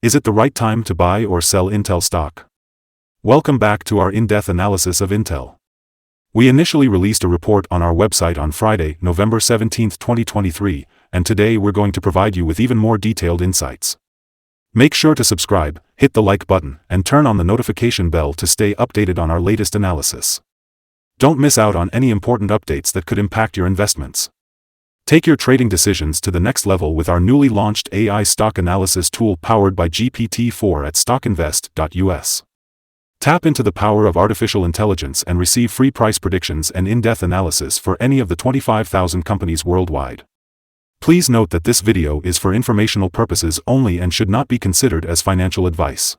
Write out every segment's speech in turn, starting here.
Is it the right time to buy or sell Intel stock? Welcome back to our in-depth analysis of Intel. We initially released a report on our website on Friday, November 17, 2023, and today we're going to provide you with even more detailed insights. Make sure to subscribe, hit the like button, and turn on the notification bell to stay updated on our latest analysis. Don't miss out on any important updates that could impact your investments. Take your trading decisions to the next level with our newly launched AI stock analysis tool powered by GPT-4 at StockInvest.us. Tap into the power of artificial intelligence and receive free price predictions and in-depth analysis for any of the 25,000 companies worldwide. Please note that this video is for informational purposes only and should not be considered as financial advice.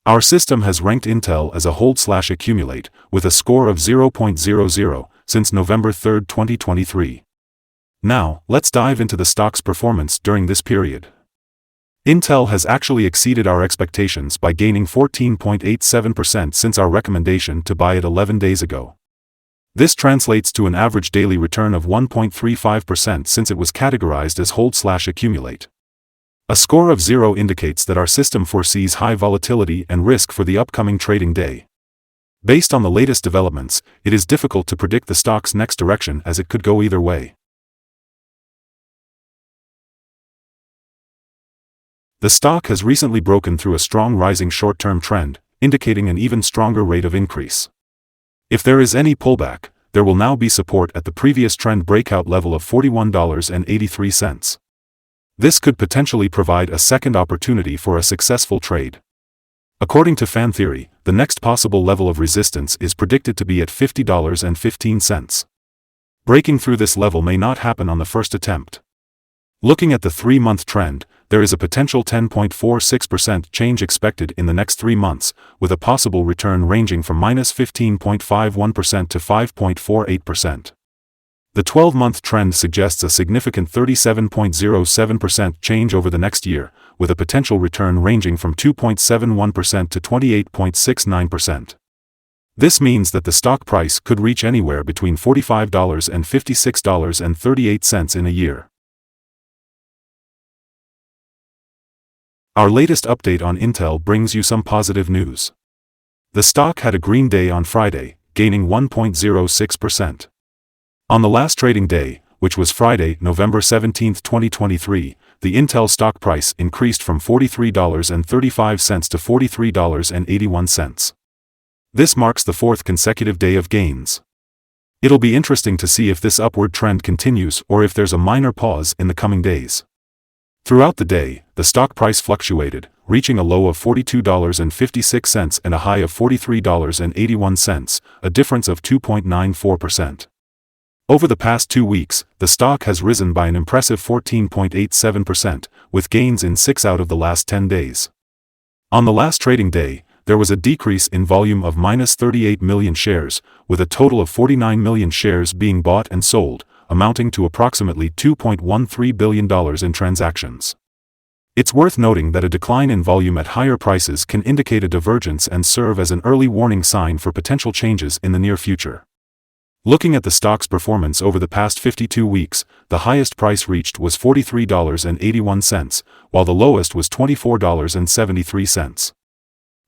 Our system has ranked Intel as a hold/accumulate, with a score of 0.00, since November 3, 2023. Now, let's dive into the stock's performance during this period. Intel has actually exceeded our expectations by gaining 14.87% since our recommendation to buy it 11 days ago. This translates to an average daily return of 1.35% since it was categorized as hold/accumulate. A score of 0 indicates that our system foresees high volatility and risk for the upcoming trading day. Based on the latest developments, it is difficult to predict the stock's next direction as it could go either way. The stock has recently broken through a strong rising short-term trend, indicating an even stronger rate of increase. If there is any pullback, there will now be support at the previous trend breakout level of $41.83. This could potentially provide a second opportunity for a successful trade. According to fan theory, the next possible level of resistance is predicted to be at $50.15. Breaking through this level may not happen on the first attempt. Looking at the 3-month trend, there is a potential 10.46% change expected in the next 3 months, with a possible return ranging from -15.51% to 5.48%. The 12-month trend suggests a significant 37.07% change over the next year, with a potential return ranging from 2.71% to 28.69%. This means that the stock price could reach anywhere between $45 and $56.38 in a year. Our latest update on Intel brings you some positive news. The stock had a green day on Friday, gaining 1.06%. On the last trading day, which was Friday, November 17, 2023, the Intel stock price increased from $43.35 to $43.81. This marks the 4th consecutive day of gains. It'll be interesting to see if this upward trend continues or if there's a minor pause in the coming days. Throughout the day, the stock price fluctuated, reaching a low of $42.56 and a high of $43.81, a difference of 2.94%. Over the past 2 weeks, the stock has risen by an impressive 14.87%, with gains in 6 out of the last 10 days. On the last trading day, there was a decrease in volume of -38 million shares, with a total of 49 million shares being bought and sold, amounting to approximately $2.13 billion in transactions. It's worth noting that a decline in volume at higher prices can indicate a divergence and serve as an early warning sign for potential changes in the near future. Looking at the stock's performance over the past 52 weeks, the highest price reached was $43.81, while the lowest was $24.73.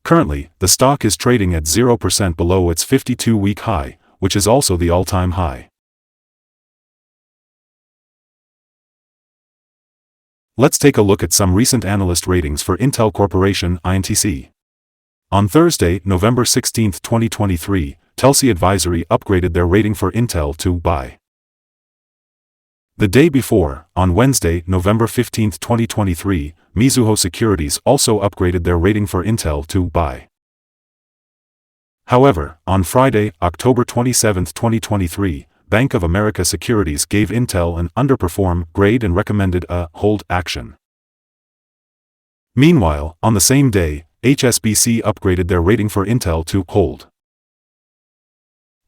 Currently, the stock is trading at 0% below its 52-week high, which is also the all-time high. Let's take a look at some recent analyst ratings for Intel Corporation (INTC). On Thursday, November 16, 2023, Telsey Advisory upgraded their rating for Intel to buy. The day before, on Wednesday, November 15, 2023, Mizuho Securities also upgraded their rating for Intel to buy. However, on Friday, October 27, 2023, Bank of America Securities gave Intel an underperform grade and recommended a hold action. Meanwhile, on the same day, HSBC upgraded their rating for Intel to hold.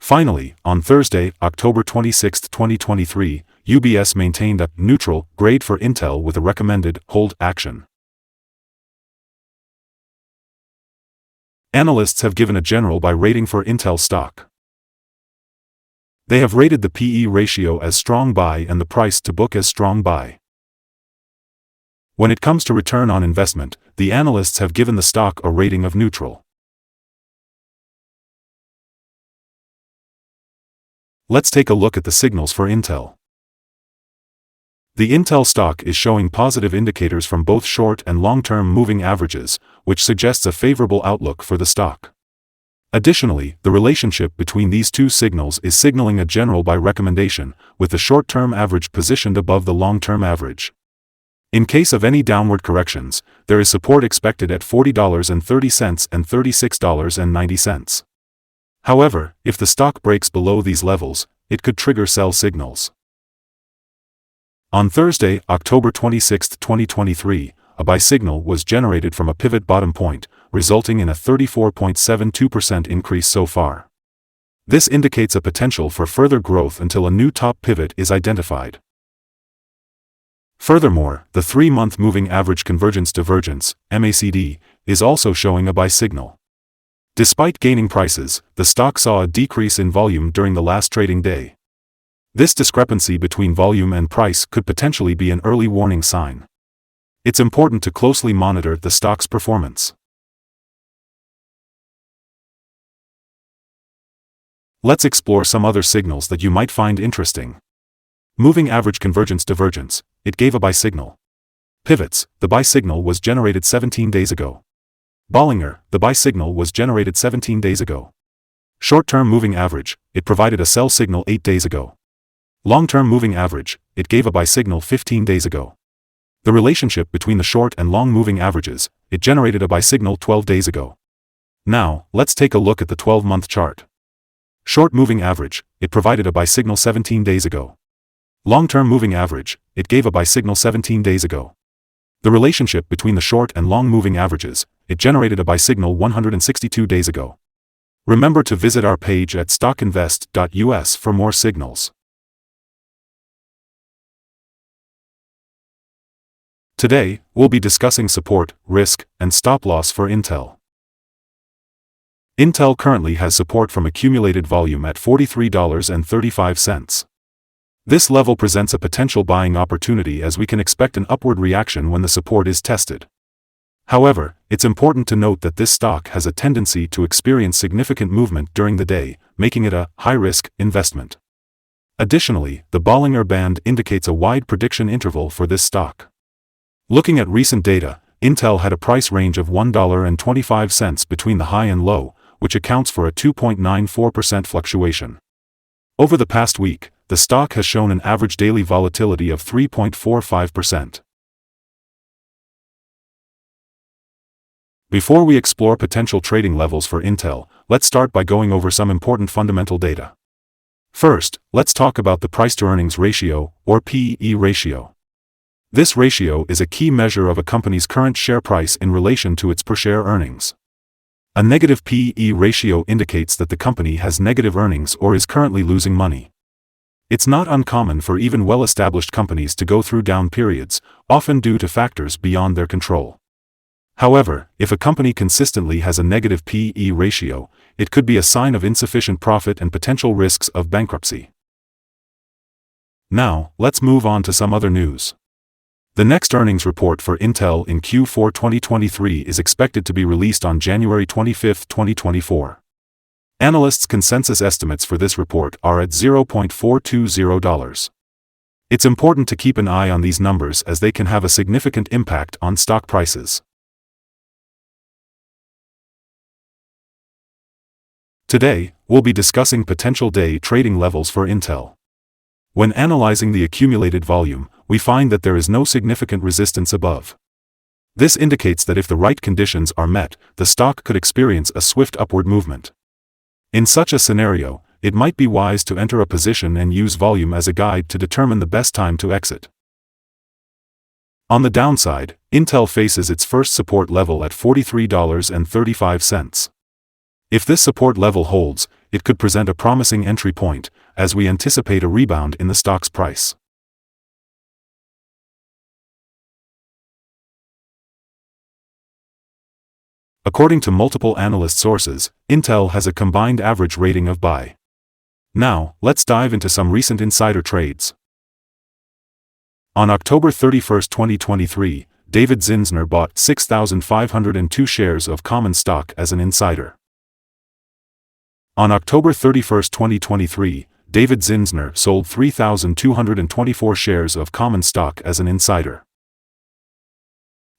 Finally, on Thursday, October 26, 2023, UBS maintained a neutral grade for Intel with a recommended hold action. Analysts have given a general buy rating for Intel stock. They have rated the PE ratio as strong buy and the price to book as strong buy. When it comes to return on investment, the analysts have given the stock a rating of neutral. Let's take a look at the signals for Intel. The Intel stock is showing positive indicators from both short and long-term moving averages, which suggests a favorable outlook for the stock. Additionally, the relationship between these two signals is signaling a general buy recommendation, with the short-term average positioned above the long-term average. In case of any downward corrections, there is support expected at $40.30 and $36.90. However, if the stock breaks below these levels, it could trigger sell signals. On Thursday, October 26, 2023, a buy signal was generated from a pivot bottom point, resulting in a 34.72% increase so far. This indicates a potential for further growth until a new top pivot is identified. Furthermore, the 3-month moving average convergence divergence, MACD, is also showing a buy signal. Despite gaining prices, the stock saw a decrease in volume during the last trading day. This discrepancy between volume and price could potentially be an early warning sign. It's important to closely monitor the stock's performance. Let's explore some other signals that you might find interesting. Moving average convergence divergence, it gave a buy signal. Pivots, the buy signal was generated 17 days ago. Bollinger, the buy signal was generated 17 days ago. Short-term moving average, it provided a sell signal 8 days ago. Long-term moving average, it gave a buy signal 15 days ago. The relationship between the short and long moving averages, it generated a buy signal 12 days ago. Now, let's take a look at the 12-month chart. Short moving average, it provided a buy signal 17 days ago. Long-term moving average, it gave a buy signal 17 days ago. The relationship between the short and long moving averages, it generated a buy signal 162 days ago. Remember to visit our page at StockInvest.us for more signals. Today, we'll be discussing support, risk, and stop-loss for Intel. Intel currently has support from accumulated volume at $43.35. This level presents a potential buying opportunity as we can expect an upward reaction when the support is tested. However, it's important to note that this stock has a tendency to experience significant movement during the day, making it a high-risk investment. Additionally, the Bollinger Band indicates a wide prediction interval for this stock. Looking at recent data, Intel had a price range of $1.25 between the high and low, which accounts for a 2.94% fluctuation. Over the past week, the stock has shown an average daily volatility of 3.45%. Before we explore potential trading levels for Intel, let's start by going over some important fundamental data. First, let's talk about the price-to-earnings ratio, or PE ratio. This ratio is a key measure of a company's current share price in relation to its per-share earnings. A negative PE ratio indicates that the company has negative earnings or is currently losing money. It's not uncommon for even well-established companies to go through down periods, often due to factors beyond their control. However, if a company consistently has a negative PE ratio, it could be a sign of insufficient profit and potential risks of bankruptcy. Now, let's move on to some other news. The next earnings report for Intel in Q4 2023 is expected to be released on January 25, 2024. Analysts' consensus estimates for this report are at $0.420. It's important to keep an eye on these numbers as they can have a significant impact on stock prices. Today, we'll be discussing potential day trading levels for Intel. When analyzing the accumulated volume, we find that there is no significant resistance above. This indicates that if the right conditions are met, the stock could experience a swift upward movement. In such a scenario, it might be wise to enter a position and use volume as a guide to determine the best time to exit. On the downside, Intel faces its first support level at $43.35. If this support level holds, it could present a promising entry point, as we anticipate a rebound in the stock's price. According to multiple analyst sources, Intel has a combined average rating of buy. Now, let's dive into some recent insider trades. On October 31, 2023, David Zinsner bought 6,502 shares of common stock as an insider. On October 31, 2023, David Zinsner sold 3,224 shares of common stock as an insider.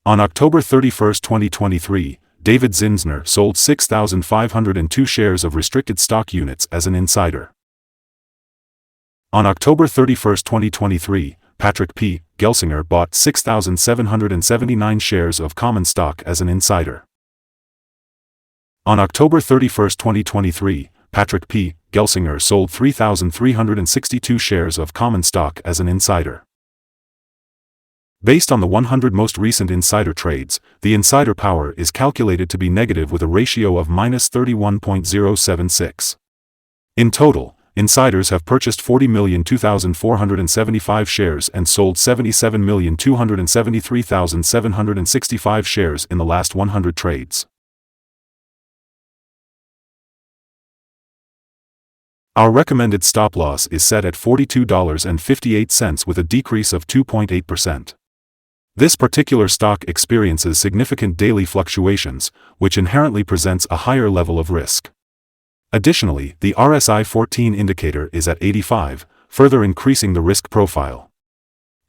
On October 31, 2023, David Zinsner sold 6,502 shares of restricted stock units as an insider. On October 31, 2023, Patrick P. Gelsinger bought 6,779 shares of common stock as an insider. On October 31, 2023, Patrick P. Gelsinger sold 3,362 shares of common stock as an insider. Based on the 100 most recent insider trades, the insider power is calculated to be negative with a ratio of -31.076. In total, insiders have purchased 40,002,475 shares and sold 77,273,765 shares in the last 100 trades. Our recommended stop loss is set at $42.58 with a decrease of 2.8%. This particular stock experiences significant daily fluctuations, which inherently presents a higher level of risk. Additionally, the RSI 14 indicator is at 85, further increasing the risk profile.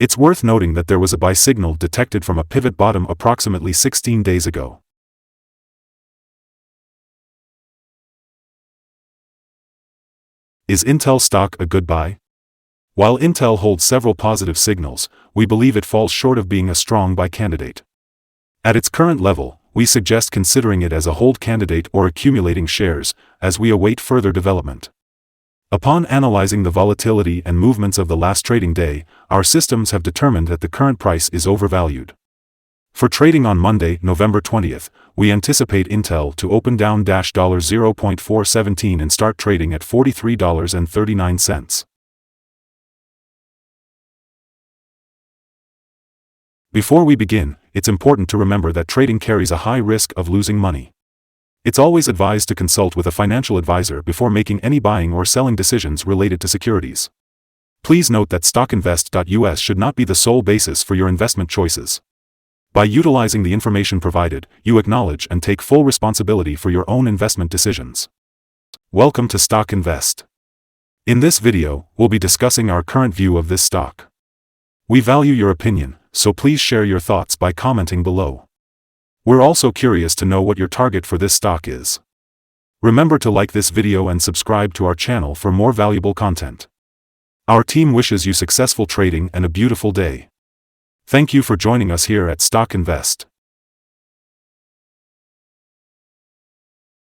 It's worth noting that there was a buy signal detected from a pivot bottom approximately 16 days ago. Is Intel stock a good buy? While Intel holds several positive signals, we believe it falls short of being a strong buy candidate. At its current level, we suggest considering it as a hold candidate or accumulating shares, as we await further development. Upon analyzing the volatility and movements of the last trading day, our systems have determined that the current price is overvalued. For trading on Monday, November 20th, we anticipate Intel to open down $0.417 and start trading at $43.39. Before we begin, it's important to remember that trading carries a high risk of losing money. It's always advised to consult with a financial advisor before making any buying or selling decisions related to securities. Please note that StockInvest.us should not be the sole basis for your investment choices. By utilizing the information provided, you acknowledge and take full responsibility for your own investment decisions. Welcome to Stock Invest. In this video, we'll be discussing our current view of this stock. We value your opinion, so please share your thoughts by commenting below. We're also curious to know what your target for this stock is. Remember to like this video and subscribe to our channel for more valuable content. Our team wishes you successful trading and a beautiful day. Thank you for joining us here at Stock Invest.